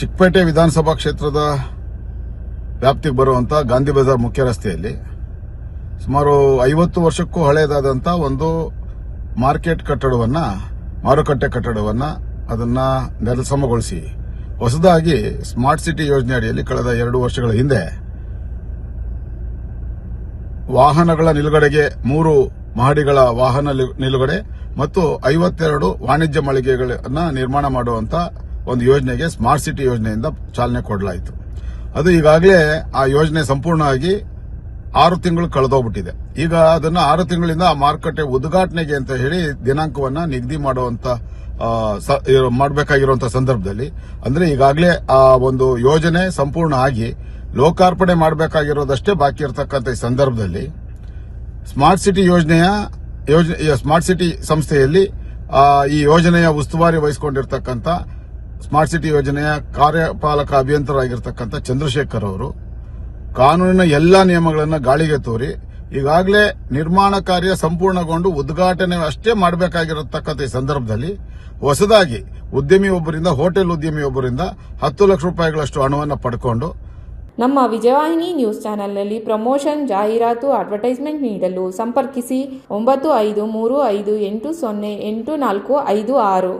ಚಿಕ್ಕಪೇಟೆ ವಿಧಾನಸಭಾ ಕ್ಷೇತ್ರದ ವ್ಯಾಪ್ತಿಗೆ ಬರುವಂತ ಗಾಂಧಿ ಬಜಾರ್ ಮುಖ್ಯ ರಸ್ತೆಯಲ್ಲಿ ಸುಮಾರು 50 ವರ್ಷಕ್ಕೂ ಹಳೆಯದಾದಂಥ ಒಂದು ಮಾರುಕಟ್ಟೆ ಕಟ್ಟಡವನ್ನ ಅದನ್ನ ನೆಲಸಮಗೊಳಿಸಿ ಹೊಸದಾಗಿ ಸ್ಮಾರ್ಟ್ ಸಿಟಿ ಯೋಜನೆ ಅಡಿಯಲ್ಲಿ ಕಳೆದ 2 ವರ್ಷಗಳ ಹಿಂದೆ ವಾಹನಗಳ ನಿಲುಗಡೆಗೆ 3 ಮಹಡಿಗಳ ವಾಹನ ನಿಲುಗಡೆ ಮತ್ತು 52 ವಾಣಿಜ್ಯ ಮಳಿಗೆಗಳನ್ನ ನಿರ್ಮಾಣ ಮಾಡುವಂತ ಒಂದು ಯೋಜನೆಗೆ ಸ್ಮಾರ್ಟ್ ಸಿಟಿ ಯೋಜನೆಯಿಂದ ಚಾಲನೆ ಕೊಡಲಾಯಿತು. ಅದು ಈಗಾಗಲೇ ಆ ಯೋಜನೆ ಸಂಪೂರ್ಣವಾಗಿ 6 ತಿಂಗಳು ಕಳೆದೋಗ್ಬಿಟ್ಟಿದೆ. ಈಗ ಅದನ್ನ 6 ತಿಂಗಳಿಂದ ಆ ಮಾರುಕಟ್ಟೆ ಉದ್ಘಾಟನೆಗೆ ಅಂತ ಹೇಳಿ ದಿನಾಂಕವನ್ನ ನಿಗದಿ ಮಾಡಬೇಕಾಗಿರುವಂತಹ ಸಂದರ್ಭದಲ್ಲಿ ಅಂದ್ರೆ ಈಗಾಗಲೇ ಆ ಒಂದು ಯೋಜನೆ ಸಂಪೂರ್ಣ ಆಗಿ ಲೋಕಾರ್ಪಣೆ ಮಾಡಬೇಕಾಗಿರೋದಷ್ಟೇ ಬಾಕಿ ಇರತಕ್ಕಂಥ ಈ ಸಂದರ್ಭದಲ್ಲಿ ಸ್ಮಾರ್ಟ್ ಸಿಟಿ ಸಂಸ್ಥೆಯಲ್ಲಿ ಈ ಯೋಜನೆಯ ಉಸ್ತುವಾರಿ ವಹಿಸಿಕೊಂಡಿರ್ತಕ್ಕಂಥ ಸ್ಮಾರ್ಟ್ ಸಿಟಿ ಯೋಜನೆಯ ಕಾರ್ಯಪಾಲಕ ಅಭಿಯಂತರಾಗಿರ್ತಕ್ಕಂಥ ಚಂದ್ರಶೇಖರ್ ಅವರು ಕಾನೂನಿನ ಎಲ್ಲಾ ನಿಯಮಗಳನ್ನು ಗಾಳಿಗೆ ತೋರಿ ಈಗಾಗಲೇ ನಿರ್ಮಾಣ ಕಾರ್ಯ ಸಂಪೂರ್ಣಗೊಂಡು ಉದ್ಘಾಟನೆ ಅಷ್ಟೇ ಮಾಡಬೇಕಾಗಿರತಕ್ಕಂಥ ಈ ಸಂದರ್ಭದಲ್ಲಿ ಹೊಸದಾಗಿ ಹೋಟೆಲ್ ಉದ್ಯಮಿಯೊಬ್ಬರಿಂದ 10 ಲಕ್ಷ ರೂಪಾಯಿಗಳಷ್ಟು ಹಣವನ್ನು ಪಡ್ಕೊಂಡು ನಮ್ಮ ವಿಜಯವಾಹಿನಿ ನ್ಯೂಸ್ ಚಾನೆಲ್ನಲ್ಲಿ ಪ್ರಮೋಷನ್, ಜಾಹೀರಾತು, ಅಡ್ವರ್ಟೈಸ್ಮೆಂಟ್ ನೀಡಲು ಸಂಪರ್ಕಿಸಿ 9535808456.